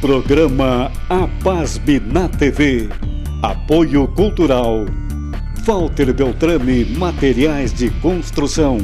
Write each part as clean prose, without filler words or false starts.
Programa APASM na TV. Apoio Cultural. Walter Beltrame, Materiais de Construção.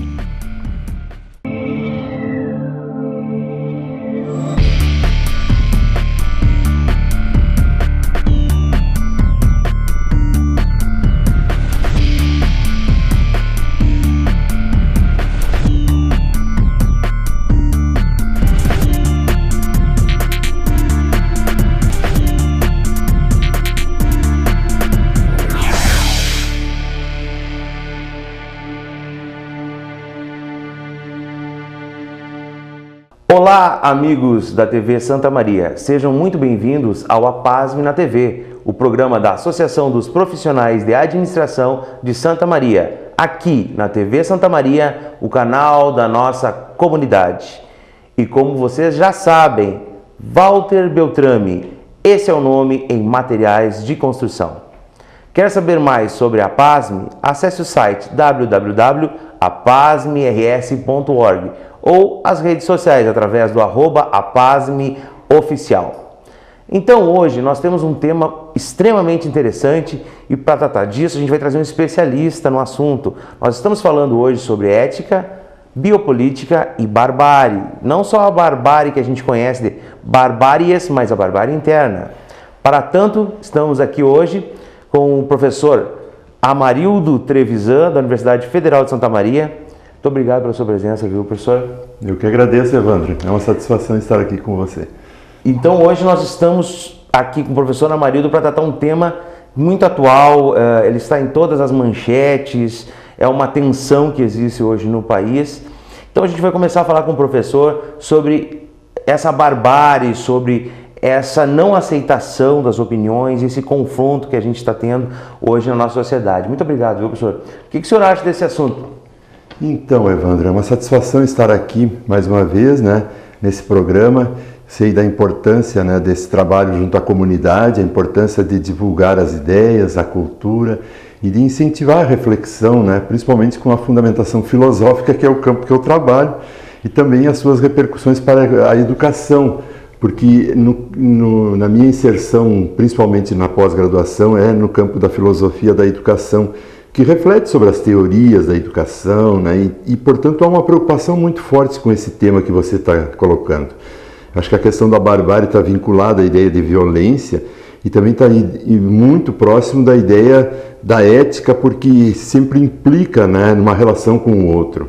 Olá, amigos da TV Santa Maria, sejam muito bem-vindos ao APASM na TV, o programa da Associação dos Profissionais de Administração de Santa Maria, aqui na TV Santa Maria, o canal da nossa comunidade. E como vocês já sabem, Walter Beltrame, esse é o nome em materiais de construção. Quer saber mais sobre a APASM? Acesse o site www.apasmrs.org ou as redes sociais através do @apasmoficial. Então hoje nós temos um tema extremamente interessante e para tratar disso a gente vai trazer um especialista no assunto. Nós estamos falando hoje sobre ética, biopolítica e barbárie. Não só a barbárie que a gente conhece de barbáries, mas a barbárie interna. Para tanto, estamos aqui hoje com o professor Amarildo Trevisan, da Universidade Federal de Santa Maria. Muito obrigado pela sua presença, viu, professor? Eu que agradeço, Evandro. É uma satisfação estar aqui com você. Então, hoje nós estamos aqui com o professor Amarildo para tratar um tema muito atual. Ele está em todas as manchetes, é uma tensão que existe hoje no país. Então, a gente vai começar a falar com o professor sobre essa barbárie, sobre essa não aceitação das opiniões, esse confronto que a gente está tendo hoje na nossa sociedade. Muito obrigado, viu, professor? O que o senhor acha desse assunto? Então, Evandro, é uma satisfação estar aqui mais uma vez, nesse programa. Sei da importância, desse trabalho junto à comunidade, a importância de divulgar as ideias, a cultura e de incentivar a reflexão, principalmente com a fundamentação filosófica, que é o campo que eu trabalho, e também as suas repercussões para a educação, porque na minha inserção, principalmente na pós-graduação, é no campo da filosofia da educação, que reflete sobre as teorias da educação, e, portanto, há uma preocupação muito forte com esse tema que você está colocando. Acho que a questão da barbárie está vinculada à ideia de violência e também está muito próximo da ideia da ética, porque sempre implica numa relação com o outro.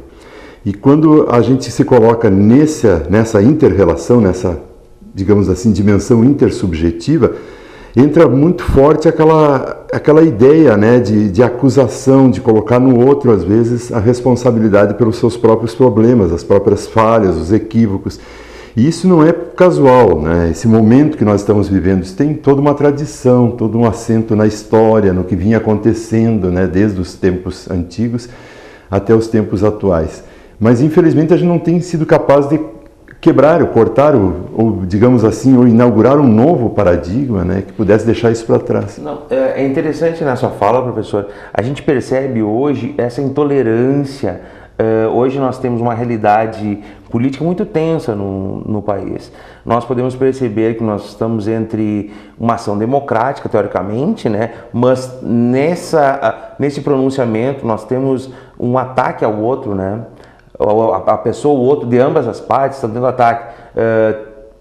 E quando a gente se coloca nessa inter-relação, nessa, digamos assim, dimensão intersubjetiva, entra muito forte aquela ideia de acusação, de colocar no outro, às vezes, a responsabilidade pelos seus próprios problemas, as próprias falhas, os equívocos. E isso não é casual, Esse momento que nós estamos vivendo, isso tem toda uma tradição, todo um assento na história, no que vinha acontecendo, desde os tempos antigos até os tempos atuais. Mas, infelizmente, a gente não tem sido capaz de quebrar, ou cortar, ou digamos assim, ou inaugurar um novo paradigma, que pudesse deixar isso para trás. Não, é interessante na sua fala, professor, a gente percebe hoje essa intolerância. Hoje nós temos uma realidade política muito tensa no país. Nós podemos perceber que nós estamos entre uma ação democrática, teoricamente, mas nesse pronunciamento nós temos um ataque ao outro, a pessoa ou o outro, de ambas as partes, estão tendo ataque.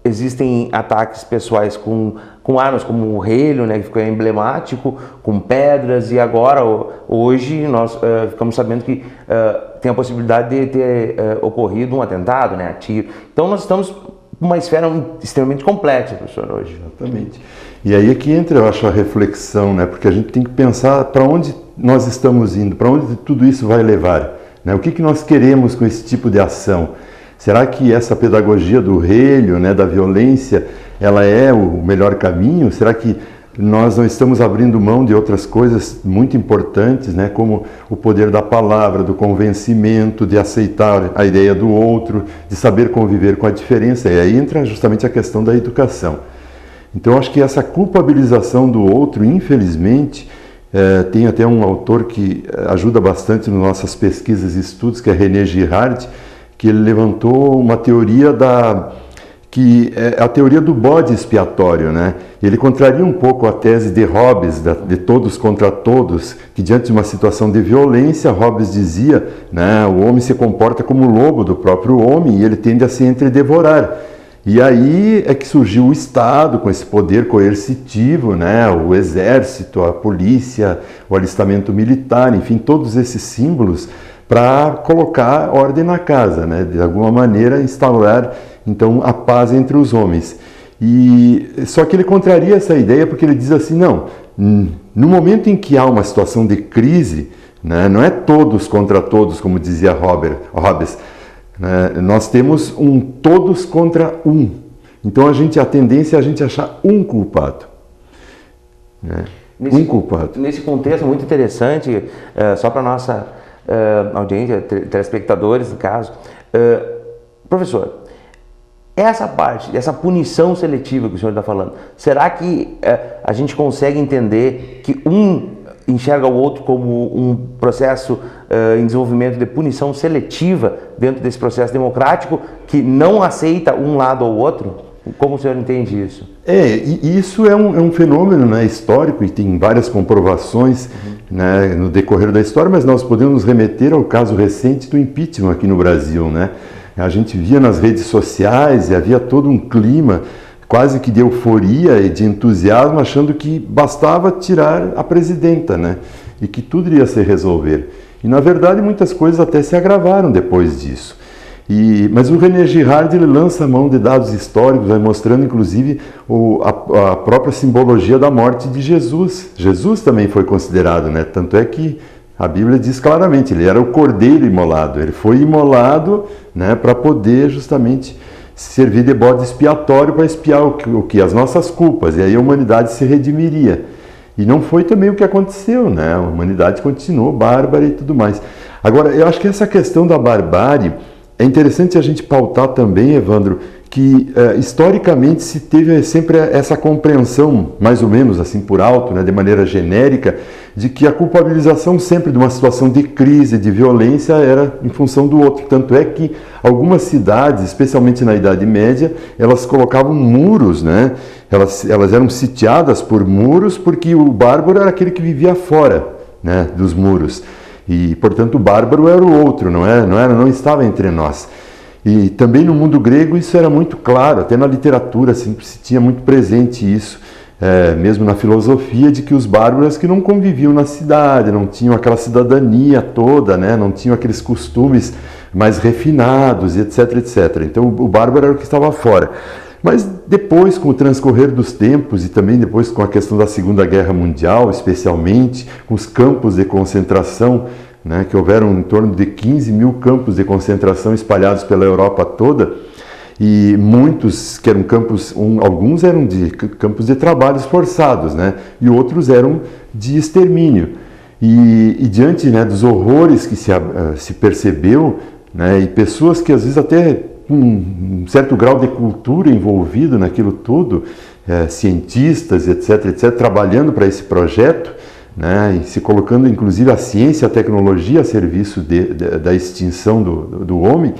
Existem ataques pessoais com armas como o relho, que ficou emblemático, com pedras, e agora, hoje, nós ficamos sabendo que tem a possibilidade de ter ocorrido um atentado, a tiro. Então, nós estamos numa esfera extremamente complexa, professor, hoje. Exatamente. E aí é que entra, eu acho, a reflexão, porque a gente tem que pensar para onde nós estamos indo, para onde tudo isso vai levar. O que nós queremos com esse tipo de ação? Será que essa pedagogia do relho, da violência, ela é o melhor caminho? Será que nós não estamos abrindo mão de outras coisas muito importantes, como o poder da palavra, do convencimento, de aceitar a ideia do outro, de saber conviver com a diferença? E aí entra justamente a questão da educação. Então, acho que essa culpabilização do outro, infelizmente, tem até um autor que ajuda bastante nas nossas pesquisas e estudos, que é René Girard, que ele levantou uma teoria que é a teoria do bode expiatório, né? Ele contraria um pouco a tese de Hobbes, de todos contra todos, que diante de uma situação de violência, Hobbes dizia, né, o homem se comporta como o lobo do próprio homem e ele tende a se entredevorar. E aí é que surgiu o Estado com esse poder coercitivo, né, o exército, a polícia, o alistamento militar, enfim, todos esses símbolos para colocar ordem na casa, né, de alguma maneira instaurar então a paz entre os homens. E só que ele contraria essa ideia porque ele diz assim, não, no momento em que há uma situação de crise, né, não é todos contra todos, como dizia Hobbes, né, nós temos um todos contra um. Então a tendência é a gente achar um culpado. Né? Um culpado. Nesse contexto muito interessante, só para a nossa audiência, telespectadores no caso, professor, essa parte, essa punição seletiva que o senhor está falando, será que a gente consegue entender que um enxerga o outro como um processo em desenvolvimento de punição seletiva dentro desse processo democrático que não aceita um lado ou outro? Como o senhor entende isso? E isso é um fenômeno, né, histórico e tem várias comprovações né, no decorrer da história, mas nós podemos nos remeter ao caso recente do impeachment aqui no Brasil, né? A gente via nas redes sociais e havia todo um clima quase que de euforia e de entusiasmo, achando que bastava tirar a presidenta, né? E que tudo iria se resolver. E na verdade muitas coisas até se agravaram depois disso. Mas o René Girard ele lança a mão de dados históricos, vai mostrando inclusive a própria simbologia da morte de Jesus. Jesus também foi considerado, né? Tanto é que a Bíblia diz claramente, ele era o cordeiro imolado, ele foi imolado, né, para poder justamente servir de bode expiatório para expiar o que? As nossas culpas, e aí a humanidade se redimiria. E não foi também o que aconteceu, né? A humanidade continuou bárbara e tudo mais. Agora, eu acho que essa questão da barbárie, é interessante a gente pautar também, Evandro, que historicamente se teve sempre essa compreensão, mais ou menos assim por alto, né, de maneira genérica, de que a culpabilização sempre de uma situação de crise, de violência, era em função do outro. Tanto é que algumas cidades, especialmente na Idade Média, elas colocavam muros, né? Elas eram sitiadas por muros porque o bárbaro era aquele que vivia fora, né, dos muros. E, portanto, o bárbaro era o outro, não estava entre nós. E também no mundo grego isso era muito claro, até na literatura sempre se tinha muito presente isso, mesmo na filosofia, de que os bárbaros que não conviviam na cidade, não tinham aquela cidadania toda, né? Não tinham aqueles costumes mais refinados, etc, etc. Então o bárbaro era o que estava fora. Mas depois, com o transcorrer dos tempos e também depois com a questão da Segunda Guerra Mundial, especialmente, com os campos de concentração, né, que houveram em torno de 15 mil campos de concentração espalhados pela Europa toda, e muitos que eram campos, alguns eram de campos de trabalhos forçados, né, e outros eram de extermínio. E diante, né, dos horrores que se percebeu, né, e pessoas que às vezes até com um certo grau de cultura envolvido naquilo tudo, cientistas, etc, etc, trabalhando para esse projeto, né, e se colocando inclusive a ciência e a tecnologia a serviço da extinção do homem,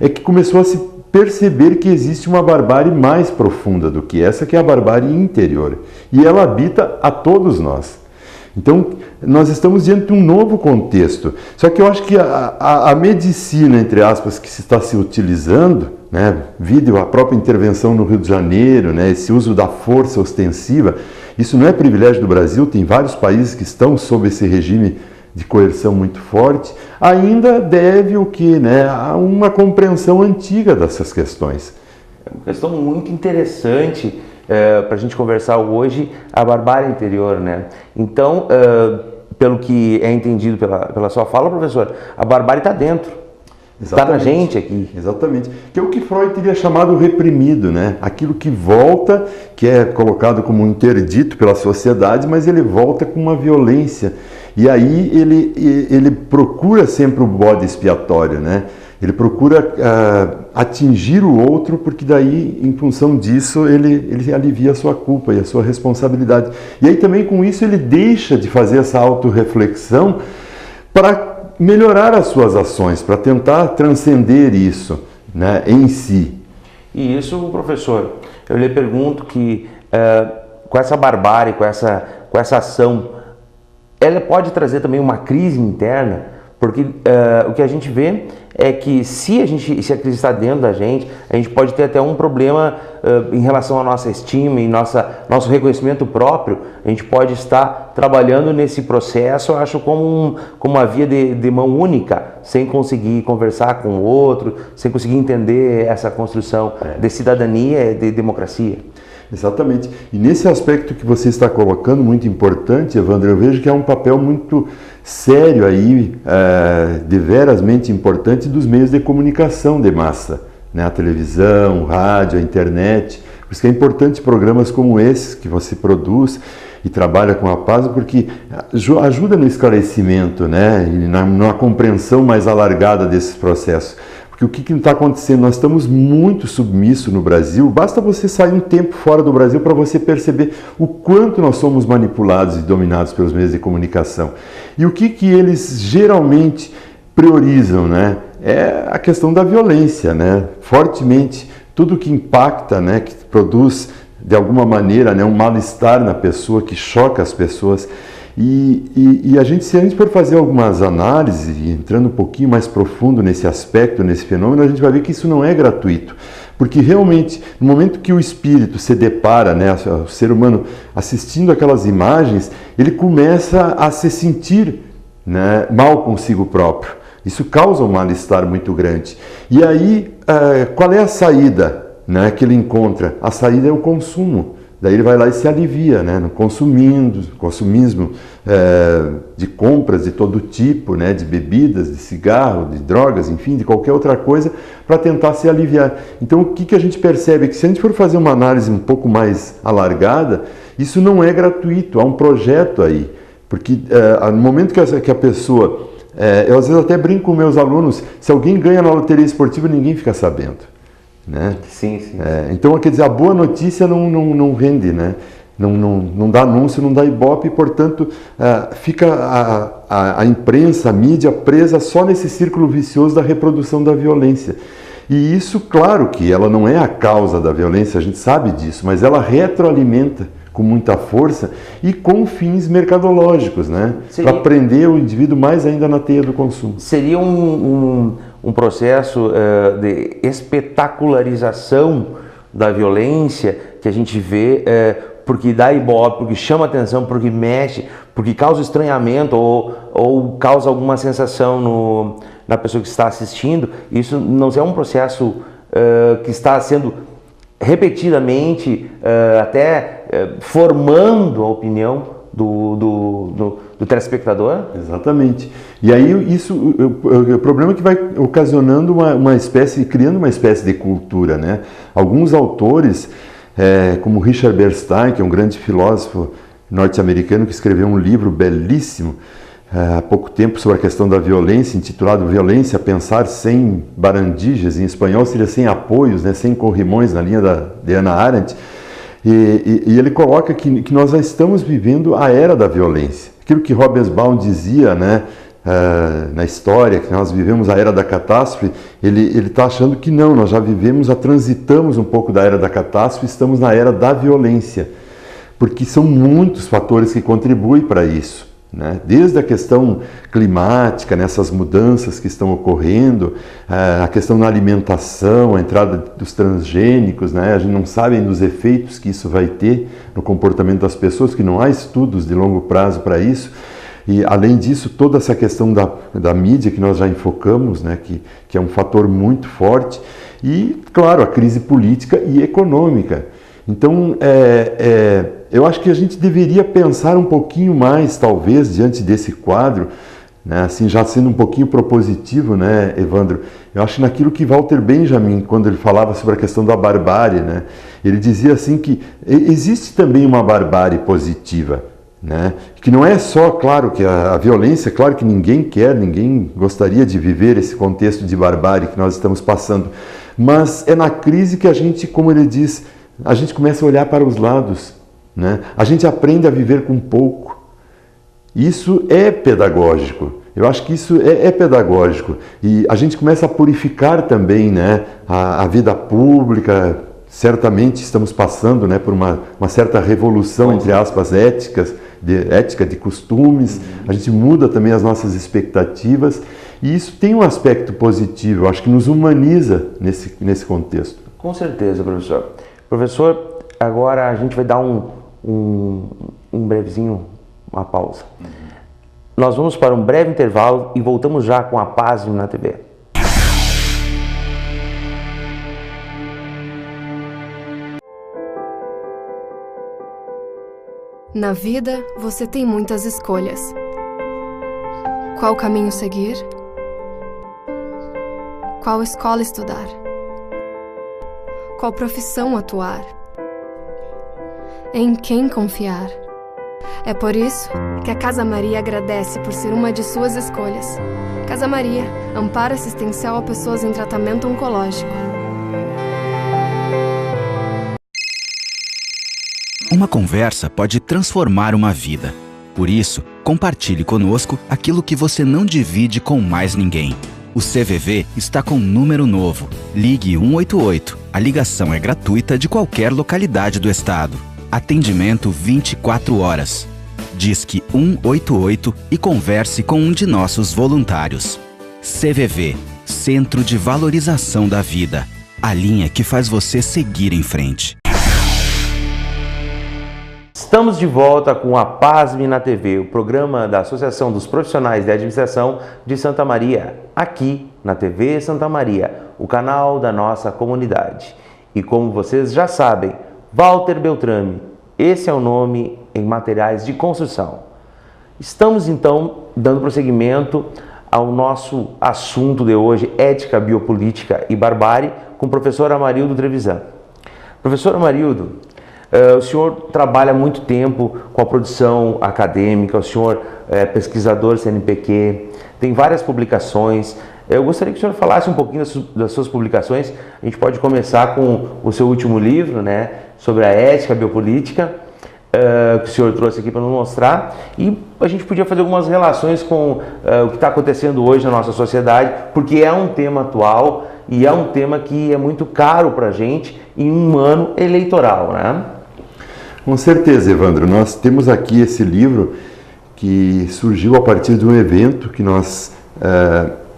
é que começou a se perceber que existe uma barbárie mais profunda do que essa, que é a barbárie interior. E ela habita a todos nós. Então, nós estamos diante de um novo contexto. Só que eu acho que a medicina, entre aspas, que se está se utilizando, né, vídeo a própria intervenção no Rio de Janeiro, né, esse uso da força ostensiva, isso não é privilégio do Brasil, tem vários países que estão sob esse regime de coerção muito forte, ainda deve o quê? Né, a uma compreensão antiga dessas questões. É uma questão muito interessante para a gente conversar hoje, a barbárie interior, né? Então, pelo que é entendido pela sua fala, professor, a barbárie está dentro. Está na gente aqui. Exatamente. Que é o que Freud teria chamado reprimido, né? Aquilo que volta, que é colocado como um interdito pela sociedade, mas ele volta com uma violência. E aí ele procura sempre o bode expiatório, né? Ele procura atingir o outro, porque daí, em função disso, ele alivia a sua culpa e a sua responsabilidade. E aí também com isso ele deixa de fazer essa autorreflexão para melhorar as suas ações, para tentar transcender isso, né, em si. E isso, professor, eu lhe pergunto que com essa barbárie, com essa ação, ela pode trazer também uma crise interna, porque o que a gente vê é que se a crise está dentro da gente, a gente pode ter até um problema em relação à nossa estima e nosso reconhecimento próprio. A gente pode estar trabalhando nesse processo, eu acho, como uma via de mão única, sem conseguir conversar com o outro, sem conseguir entender essa construção de cidadania, de democracia. Exatamente. E nesse aspecto que você está colocando, muito importante, Evandro, eu vejo que é um papel muito sério aí, deverasmente importante, dos meios de comunicação de massa, né? A televisão, o rádio, a internet. Por isso que é importante programas como esses que você produz e trabalha com a paz, porque ajuda no esclarecimento, né? E na compreensão mais alargada desses processos. Porque o que está acontecendo? Nós estamos muito submissos no Brasil. Basta você sair um tempo fora do Brasil para você perceber o quanto nós somos manipulados e dominados pelos meios de comunicação. E o que eles geralmente priorizam, né? É a questão da violência, né? Fortemente, tudo que impacta, né? Que produz de alguma maneira, né? Um mal-estar na pessoa, que choca as pessoas. E se a gente for fazer algumas análises, entrando um pouquinho mais profundo nesse aspecto, nesse fenômeno, a gente vai ver que isso não é gratuito. Porque realmente, no momento que o espírito se depara, né, o ser humano assistindo aquelas imagens, ele começa a se sentir, né, mal consigo próprio. Isso causa um mal-estar muito grande. E aí, qual é a saída, né, que ele encontra? A saída é o consumo. Daí ele vai lá e se alivia, né, no consumismo de compras de todo tipo, né, de bebidas, de cigarro, de drogas, enfim, de qualquer outra coisa, para tentar se aliviar. Então o que a gente percebe é que se a gente for fazer uma análise um pouco mais alargada, isso não é gratuito, há um projeto aí. Porque no momento que a pessoa... eu às vezes até brinco com meus alunos, se alguém ganha na loteria esportiva, ninguém fica sabendo. Né? Sim. Então, quer dizer, a boa notícia não rende, né? Não dá anúncio, não dá ibope, e, portanto, fica a imprensa, a mídia presa só nesse círculo vicioso da reprodução da violência. E isso, claro que ela não é a causa da violência, a gente sabe disso, mas ela retroalimenta com muita força e com fins mercadológicos, né? Para prender o indivíduo mais ainda na teia do consumo. Seria um processo de espetacularização da violência que a gente vê, porque dá ibope, porque chama atenção, porque mexe, porque causa estranhamento ou causa alguma sensação na pessoa que está assistindo. Isso não é um processo que está sendo repetidamente até formando a opinião do telespectador? Exatamente. E aí o problema é que vai ocasionando criando uma espécie de cultura, né? Alguns autores, como Richard Bernstein, que é um grande filósofo norte-americano que escreveu um livro belíssimo há pouco tempo sobre a questão da violência, intitulado Violência, Pensar Sem Barandiges, em espanhol seria sem apoios, né? Sem corrimões, na linha de Hannah Arendt. E ele coloca que nós já estamos vivendo a era da violência. Aquilo que Hobsbawm dizia, né, na história, que nós vivemos a era da catástrofe, ele está achando que não, nós já transitamos um pouco da era da catástrofe e estamos na era da violência. Porque são muitos fatores que contribuem para isso. Né? Desde a questão climática, nessas mudanças que estão ocorrendo, a questão na alimentação, a entrada dos transgênicos, né? A gente não sabe ainda os efeitos que isso vai ter no comportamento das pessoas, que não há estudos de longo prazo para isso. E, além disso, toda essa questão da mídia que nós já enfocamos, né? que é um fator muito forte. E, claro, a crise política e econômica. Então, eu acho que a gente deveria pensar um pouquinho mais, talvez, diante desse quadro, né, assim, já sendo um pouquinho propositivo, né, Evandro? Eu acho naquilo que Walter Benjamin, quando ele falava sobre a questão da barbárie, né, ele dizia assim que existe também uma barbárie positiva, né, que não é só, claro, que a violência, claro que ninguém gostaria de viver esse contexto de barbárie que nós estamos passando, mas é na crise que a gente, como ele diz, a gente começa a olhar para os lados, né? A gente aprende a viver com pouco. Isso é pedagógico. Eu acho que isso é pedagógico e a gente começa a purificar também, né, a vida pública. Certamente estamos passando, né, por uma certa revolução, entre aspas, ética de costumes. A gente muda também as nossas expectativas e isso tem um aspecto positivo, eu acho que nos humaniza nesse contexto. Com certeza, professor. Professor, agora a gente vai dar um brevezinho, uma pausa. Nós vamos para um breve intervalo e voltamos já com a Apasme na TV. Na vida, você tem muitas escolhas. Qual caminho seguir? Qual escola estudar? Qual profissão atuar? Em quem confiar? É por isso que a Casa Maria agradece por ser uma de suas escolhas. Casa Maria, amparo assistencial a pessoas em tratamento oncológico. Uma conversa pode transformar uma vida. Por isso, compartilhe conosco aquilo que você não divide com mais ninguém. O CVV está com um número novo. Ligue 188. A ligação é gratuita de qualquer localidade do estado. Atendimento 24 horas. Disque 188 e converse com um de nossos voluntários. CVV, Centro de Valorização da Vida. A linha que faz você seguir em frente. Estamos de volta com a Apasme na TV, o programa da Associação dos Profissionais de Administração de Santa Maria, aqui na TV Santa Maria, o canal da nossa comunidade. E como vocês já sabem, Walter Beltrame, esse é o nome em materiais de construção. Estamos então dando prosseguimento ao nosso assunto de hoje, ética, biopolítica e barbárie, com o professor Amarildo Trevisan. Professor Amarildo, o senhor trabalha há muito tempo com a produção acadêmica, o senhor é pesquisador CNPq, tem várias publicações. Eu gostaria que o senhor falasse um pouquinho das suas publicações. A gente pode começar com o seu último livro, né, sobre a ética biopolítica, que o senhor trouxe aqui para nos mostrar, e a gente podia fazer algumas relações com o que está acontecendo hoje na nossa sociedade, porque é um tema atual e é um tema que é muito caro para a gente em um ano eleitoral, né? Com certeza, Evandro. Nós temos aqui esse livro que surgiu a partir de um evento que nós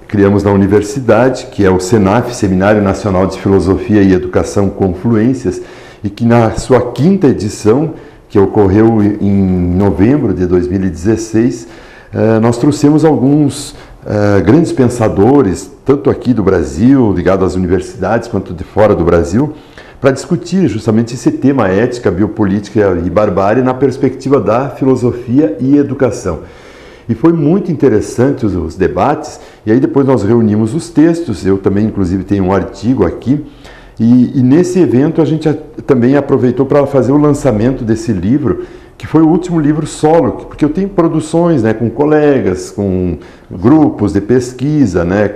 criamos na universidade, que é o SENAF, Seminário Nacional de Filosofia e Educação Confluências, e que na sua 5ª edição, que ocorreu em novembro de 2016, nós trouxemos alguns grandes pensadores, tanto aqui do Brasil, ligados às universidades, quanto de fora do Brasil, para discutir justamente esse tema, ética, biopolítica e barbárie, na perspectiva da filosofia e educação. E foi muito interessante os debates, e aí depois nós reunimos os textos, eu também inclusive tenho um artigo aqui, e nesse evento a gente também aproveitou para fazer o lançamento desse livro, que foi o último livro solo, porque eu tenho produções, né, com colegas, com grupos de pesquisa, né,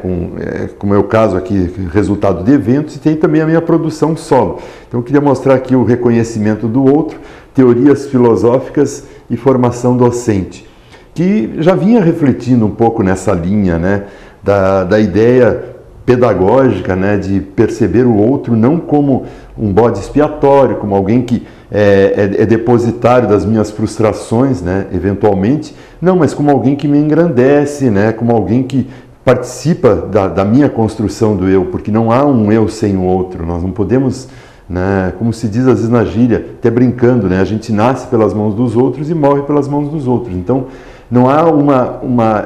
como é o caso aqui, resultado de eventos, e tem também a minha produção solo. Então eu queria mostrar aqui o reconhecimento do outro, teorias filosóficas e formação docente, que já vinha refletindo um pouco nessa linha, né, da ideia pedagógica, né, de perceber o outro não como um bode expiatório, como alguém que é depositário das minhas frustrações, né, eventualmente, não, mas como alguém que me engrandece, né, como alguém que participa da minha construção do eu, porque não há um eu sem o outro. Nós não podemos, né, como se diz às vezes na gíria, até brincando, né, a gente nasce pelas mãos dos outros e morre pelas mãos dos outros. Então não há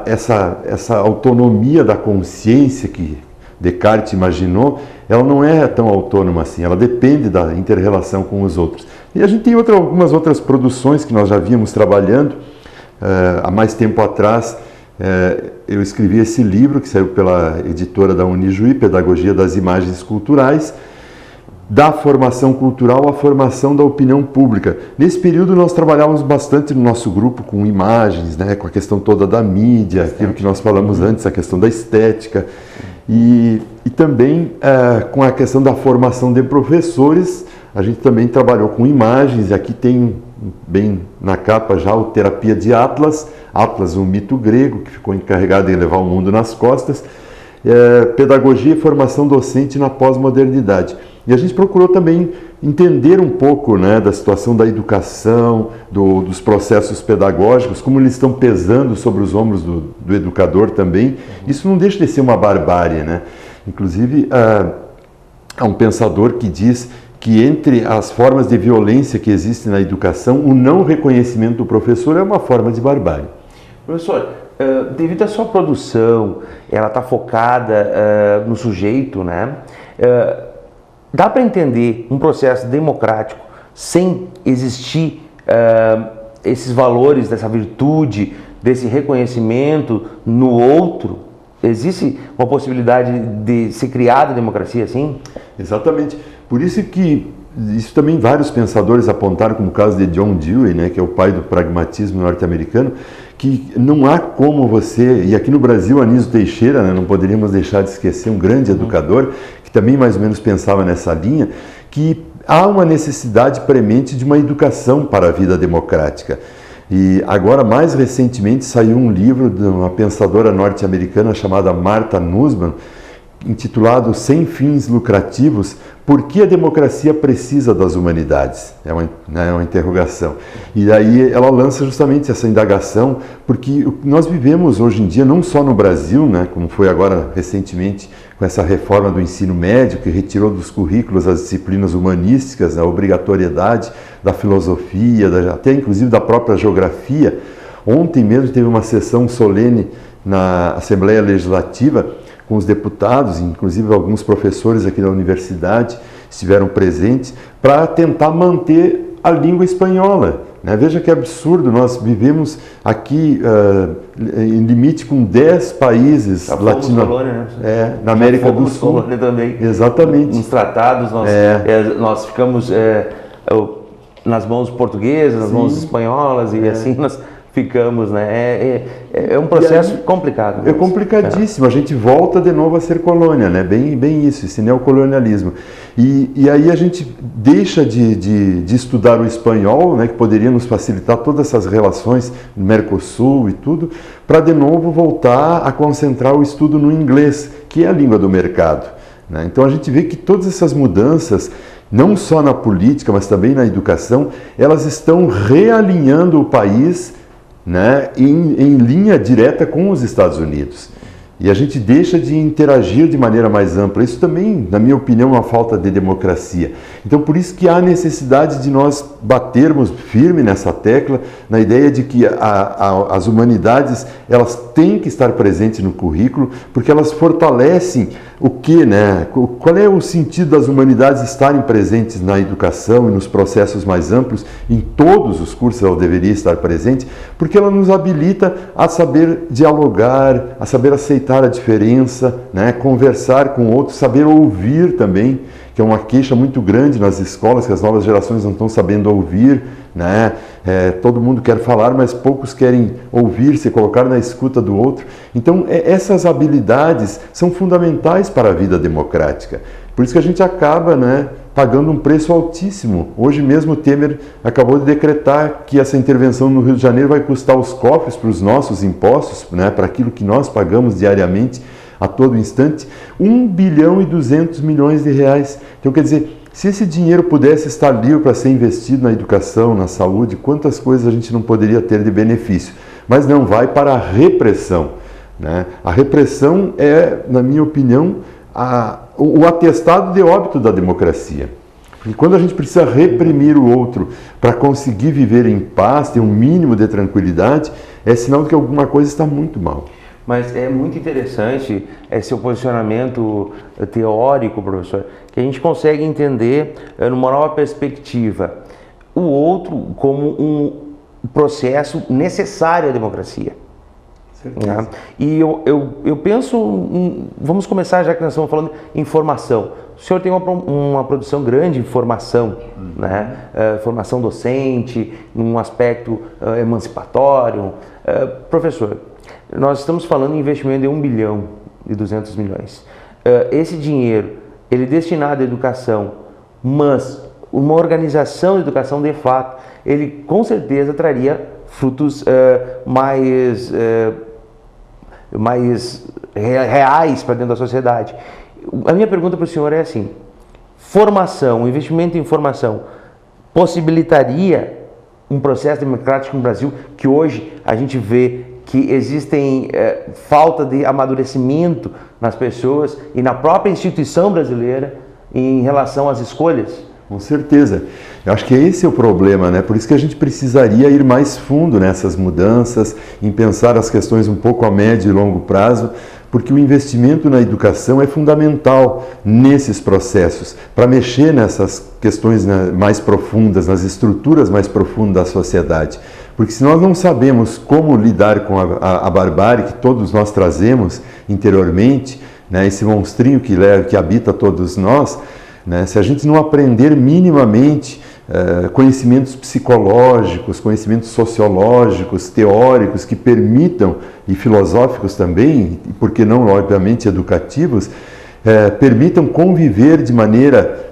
essa autonomia da consciência que Descartes imaginou, ela não é tão autônoma assim, ela depende da inter-relação com os outros. E a gente tem algumas outras produções que nós já vínhamos trabalhando. Há mais tempo atrás, eu escrevi esse livro, que saiu pela editora da Unijuí, Pedagogia das Imagens Culturais, da formação cultural à formação da opinião pública. Nesse período nós trabalhávamos bastante no nosso grupo com imagens, né, com a questão toda da mídia, aquilo que nós falamos antes, a questão da estética, e também com a questão da formação de professores, a gente também trabalhou com imagens, e aqui tem bem na capa já o Terapia de Atlas, Atlas, um mito grego que ficou encarregado de levar o mundo nas costas, pedagogia e formação docente na pós-modernidade. E a gente procurou também entender um pouco, né, da situação da educação, dos processos pedagógicos, como eles estão pesando sobre os ombros do educador também. Isso não deixa de ser uma barbárie, né? Inclusive, há um pensador que diz que entre as formas de violência que existem na educação, o não reconhecimento do professor é uma forma de barbárie. Professor, devido à sua produção, ela está focada no sujeito, né? Dá para entender um processo democrático sem existir esses valores, dessa virtude, desse reconhecimento no outro? Existe uma possibilidade de ser criada a democracia assim? Exatamente. Por isso que isso também vários pensadores apontaram, como o caso de John Dewey, né, que é o pai do pragmatismo norte-americano, que não há como você, e aqui no Brasil Anísio Teixeira, né, não poderíamos deixar de esquecer, um grande educador, que também mais ou menos pensava nessa linha, que há uma necessidade premente de uma educação para a vida democrática. E agora, mais recentemente, saiu um livro de uma pensadora norte-americana chamada Martha Nussbaum, intitulado Sem Fins Lucrativos, por que a democracia precisa das humanidades? É uma interrogação. E aí ela lança justamente essa indagação, porque nós vivemos hoje em dia, não só no Brasil, né, como foi agora recentemente com essa reforma do ensino médio, que retirou dos currículos as disciplinas humanísticas, a obrigatoriedade da filosofia, até inclusive da própria geografia. Ontem mesmo teve uma sessão solene na Assembleia Legislativa, com os deputados, inclusive alguns professores aqui da universidade estiveram presentes, para tentar manter a língua espanhola. Né? Veja que absurdo, nós vivemos aqui em limite com 10 países latino-americanos, né? Na América do Sul. Também. Exatamente. Nos tratados, nós ficamos nas mãos portuguesas, nas mãos espanholas, e assim nós ficamos, né? É um processo complicado. É complicadíssimo. A gente volta de novo a ser colônia, né? Bem isso, esse neocolonialismo. E aí a gente deixa de estudar o espanhol, né? Que poderia nos facilitar todas essas relações no Mercosul e tudo, para de novo voltar a concentrar o estudo no inglês, que é a língua do mercado, né? Então a gente vê que todas essas mudanças, não só na política, mas também na educação, elas estão realinhando o país, né, em linha direta com os Estados Unidos. E a gente deixa de interagir de maneira mais ampla. Isso também, na minha opinião, é uma falta de democracia. Então, por isso que há necessidade de nós batermos firme nessa tecla, na ideia de que as humanidades, elas têm que estar presentes no currículo, porque elas fortalecem o quê, né? Qual é o sentido das humanidades estarem presentes na educação e nos processos mais amplos? Em todos os cursos ela deveria estar presente, porque ela nos habilita a saber dialogar, a saber aceitar a diferença, né? Conversar com outros, saber ouvir também, que é uma queixa muito grande nas escolas, que as novas gerações não estão sabendo ouvir, né? Todo mundo quer falar, mas poucos querem ouvir, se colocar na escuta do outro. Então, essas habilidades são fundamentais para a vida democrática. Por isso que a gente acaba, né, pagando um preço altíssimo. Hoje mesmo o Temer acabou de decretar que essa intervenção no Rio de Janeiro vai custar os cofres para os nossos impostos, né, para aquilo que nós pagamos diariamente, a todo instante, 1 bilhão e 200 milhões de reais. Então, quer dizer, se esse dinheiro pudesse estar livre para ser investido na educação, na saúde, quantas coisas a gente não poderia ter de benefício? Mas não, vai para a repressão, né? A repressão é, na minha opinião, o atestado de óbito da democracia. Porque quando a gente precisa reprimir o outro para conseguir viver em paz, ter um mínimo de tranquilidade, é sinal de que alguma coisa está muito mal. Mas é muito interessante esse posicionamento teórico, professor, que a gente consegue entender numa nova perspectiva o outro como um processo necessário à democracia. Né? E eu penso, vamos começar já que nós estamos falando em formação. O senhor tem uma produção grande em formação, né? Formação docente, num aspecto emancipatório. Professor, nós estamos falando em investimento de 1 bilhão e 200 milhões. Esse dinheiro, ele é destinado à educação, mas uma organização de educação de fato, ele com certeza traria frutos mais reais para dentro da sociedade. A minha pergunta para o senhor é assim: formação, investimento em formação, possibilitaria um processo democrático no Brasil, que hoje a gente vê que existem falta de amadurecimento nas pessoas e na própria instituição brasileira em relação às escolhas? Com certeza. Eu acho que esse é o problema, né? Por isso que a gente precisaria ir mais fundo nessas mudanças, em pensar as questões um pouco a médio e longo prazo, porque o investimento na educação é fundamental nesses processos, para mexer nessas questões, né, mais profundas, nas estruturas mais profundas da sociedade. Porque se nós não sabemos como lidar com a barbárie que todos nós trazemos interiormente, né, esse monstrinho que habita todos nós, né, se a gente não aprender minimamente conhecimentos psicológicos, conhecimentos sociológicos, teóricos que permitam, e filosóficos também, e por que não, obviamente, educativos, permitam conviver de maneira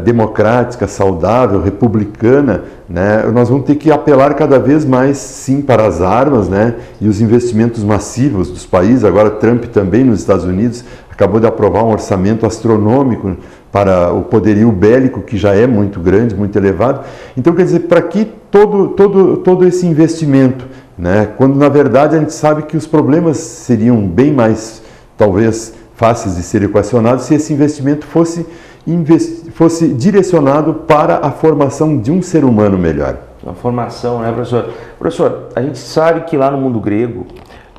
democrática, saudável, republicana, né? Nós vamos ter que apelar cada vez mais, sim, para as armas, né? E os investimentos massivos dos países. Agora Trump também nos Estados Unidos acabou de aprovar um orçamento astronômico para o poderio bélico, que já é muito grande, muito elevado. Então, quer dizer, para que todo esse investimento, né? Quando na verdade a gente sabe que os problemas seriam bem mais, talvez, fáceis de ser equacionados se esse investimento fosse direcionado para a formação de um ser humano melhor. A formação, né, professor? Professor, a gente sabe que lá no mundo grego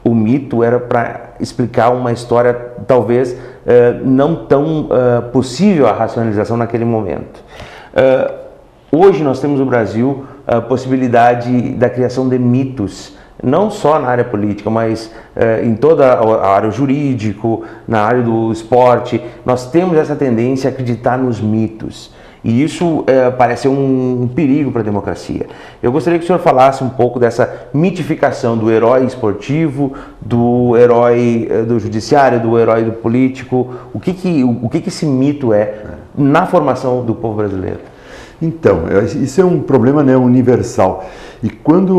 o mito era para explicar uma história talvez não tão possível a racionalização naquele momento. Hoje nós temos no Brasil a possibilidade da criação de mitos, não só na área política, mas em toda a área jurídico, na área do esporte. Nós temos essa tendência a acreditar nos mitos. E isso parece um perigo para a democracia. Eu gostaria que o senhor falasse um pouco dessa mitificação do herói esportivo, do herói do judiciário, do herói do político. O que esse mito é na formação do povo brasileiro? Então, isso é um problema, né, universal. E quando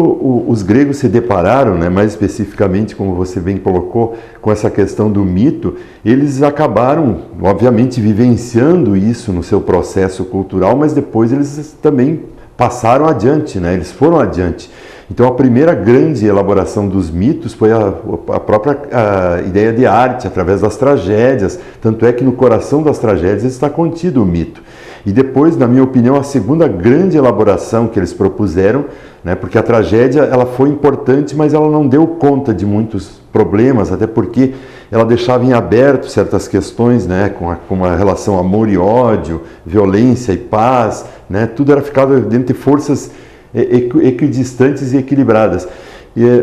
os gregos se depararam, né, mais especificamente, como você bem colocou, com essa questão do mito, eles acabaram, obviamente, vivenciando isso no seu processo cultural, mas depois eles também passaram adiante, né, eles foram adiante. Então, a primeira grande elaboração dos mitos foi a própria ideia de arte, através das tragédias. Tanto é que no coração das tragédias está contido o mito. E depois, na minha opinião, a segunda grande elaboração que eles propuseram, né, porque a tragédia ela foi importante, mas ela não deu conta de muitos problemas, até porque ela deixava em aberto certas questões, né, com a relação amor e ódio, violência e paz, né, tudo era ficado dentro de forças equidistantes e equilibradas.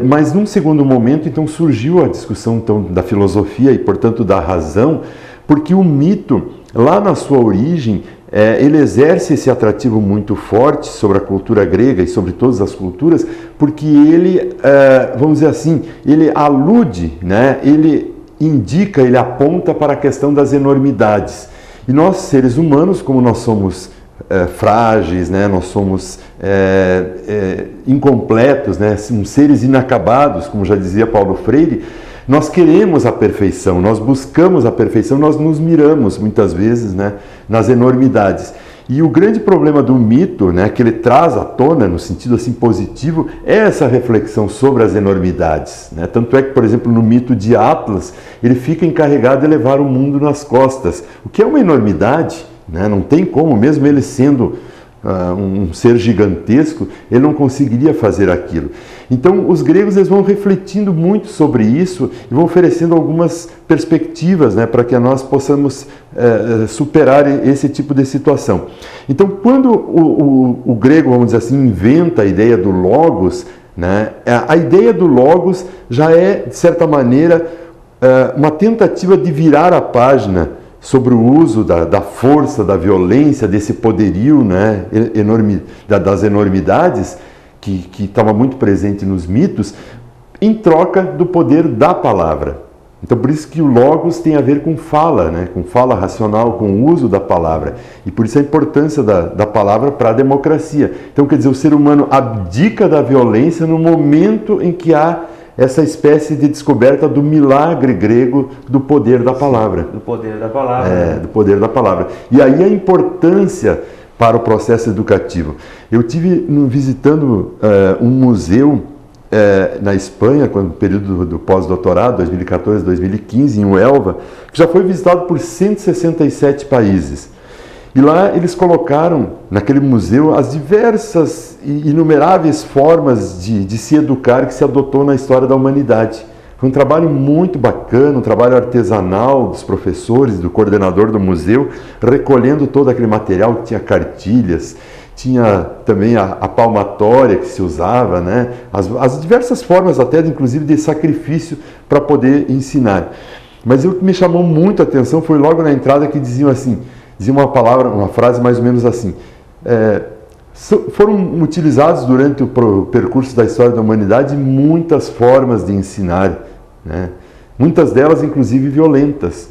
Mas num segundo momento, então, surgiu a discussão então, da filosofia e, portanto, da razão, porque o mito, lá na sua origem, ele exerce esse atrativo muito forte sobre a cultura grega e sobre todas as culturas, porque ele, vamos dizer assim, ele alude, né, ele indica, ele aponta para a questão das enormidades. E nós, seres humanos, como nós somos frágeis, né, nós somos incompletos, né, seres inacabados, como já dizia Paulo Freire, nós queremos a perfeição, nós buscamos a perfeição, nós nos miramos muitas vezes, né, nas enormidades. E o grande problema do mito, né, que ele traz à tona, no sentido assim positivo, é essa reflexão sobre as enormidades, né? Tanto é que, por exemplo, no mito de Atlas, ele fica encarregado de levar o mundo nas costas, o que é uma enormidade, né? Não tem como, mesmo ele sendo um ser gigantesco, ele não conseguiria fazer aquilo. Então, os gregos eles vão refletindo muito sobre isso e vão oferecendo algumas perspectivas, né, para que nós possamos superar esse tipo de situação. Então, quando o grego, vamos dizer assim, inventa a ideia do logos, né, a ideia do logos já é, de certa maneira, uma tentativa de virar a página sobre o uso da força, da violência, desse poderio, né, das enormidades, que estava muito presente nos mitos, em troca do poder da palavra. Então, por isso que o logos tem a ver com fala, né? Com fala racional, com o uso da palavra. E por isso a importância da palavra para a democracia. Então, quer dizer, o ser humano abdica da violência no momento em que há essa espécie de descoberta do milagre grego do poder da palavra. Do poder da palavra. Do poder da palavra. E aí a importância para o processo educativo. Eu tive visitando um museu na Espanha, no período do pós-doutorado, 2014, 2015, em Huelva, que já foi visitado por 167 países. E lá eles colocaram, naquele museu, as diversas e inumeráveis formas de se educar que se adotou na história da humanidade. Foi um trabalho muito bacana, um trabalho artesanal dos professores, do coordenador do museu, recolhendo todo aquele material que tinha cartilhas, tinha também a palmatória que se usava, né? As diversas formas até, inclusive, de sacrifício para poder ensinar. Mas o que me chamou muito a atenção foi logo na entrada que diziam assim, dizia uma frase mais ou menos assim, foram utilizados durante o percurso da história da humanidade muitas formas de ensinar, né? Muitas delas inclusive violentas,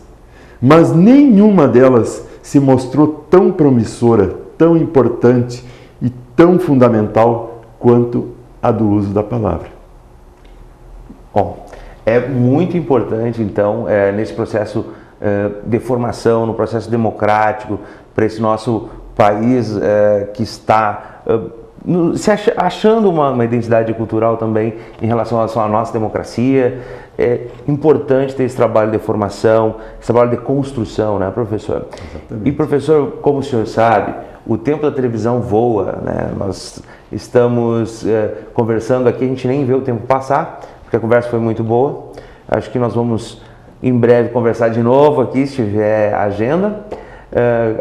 mas nenhuma delas se mostrou tão promissora, tão importante e tão fundamental quanto a do uso da palavra. Bom, é muito importante então nesse processo de formação, no processo democrático, para esse nosso país que está se achando uma identidade cultural também em relação à nossa democracia. É importante ter esse trabalho de formação, esse trabalho de construção, né, professor? Exatamente. E, professor, como o senhor sabe, o tempo da televisão voa, né? Nós estamos conversando aqui, a gente nem vê o tempo passar, porque a conversa foi muito boa. Acho que nós vamos, em breve, conversar de novo aqui, se tiver agenda.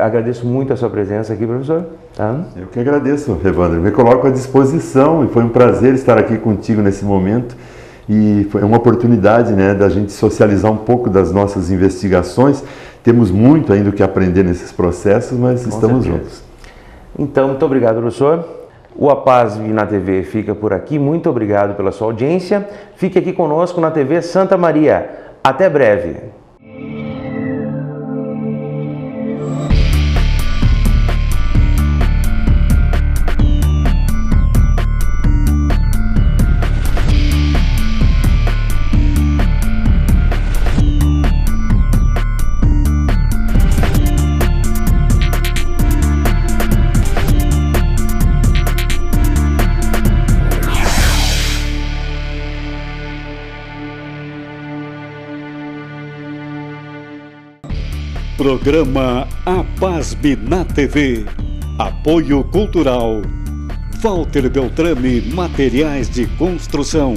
Agradeço muito a sua presença aqui, professor. Tá? Eu que agradeço, Evandro. Me coloco à disposição e foi um prazer estar aqui contigo nesse momento. E foi uma oportunidade, né, da gente socializar um pouco das nossas investigações. Temos muito ainda o que aprender nesses processos, mas estamos juntos. Então, muito obrigado, professor. O APASB na TV fica por aqui. Muito obrigado pela sua audiência. Fique aqui conosco na TV Santa Maria. Até breve. Programa APASB na TV. Apoio Cultural. Walter Beltrame Materiais de Construção.